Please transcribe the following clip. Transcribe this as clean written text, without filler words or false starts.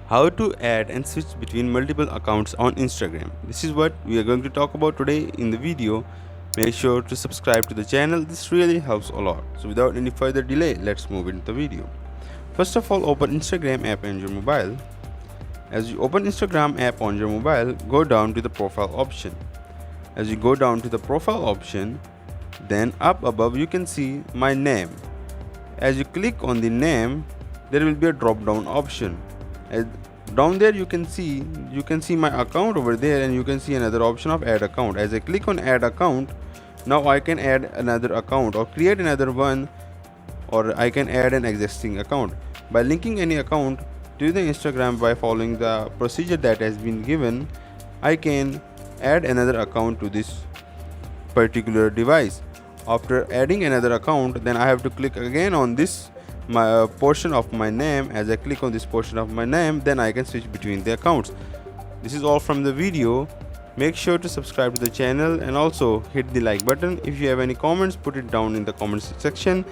How to add and switch between multiple accounts on Instagram. This is what we are going to talk about today in the video. Make sure to subscribe to the channel. This really helps a lot. So without any further delay, let's move into the video. First of all, open Instagram app on your mobile. As you open Instagram app on your mobile, go down to the profile option. As you go down to the profile option, then up above you can see my name. As you click on the name, there will be a drop down option. As down there you can see my account over there, and you can see another option of add account. As I click on add account, now I can add another account or create another one, or I can add an existing account by linking any account to the Instagram. By following the procedure that has been given, I can add another account to this particular device. After adding another account, then I have to click again on this portion of my name. As I click on this portion of my name, then I can switch between the accounts. This is all from the video. Make sure to subscribe to the channel and also hit the like button. If you have any comments, put it down in the comments section.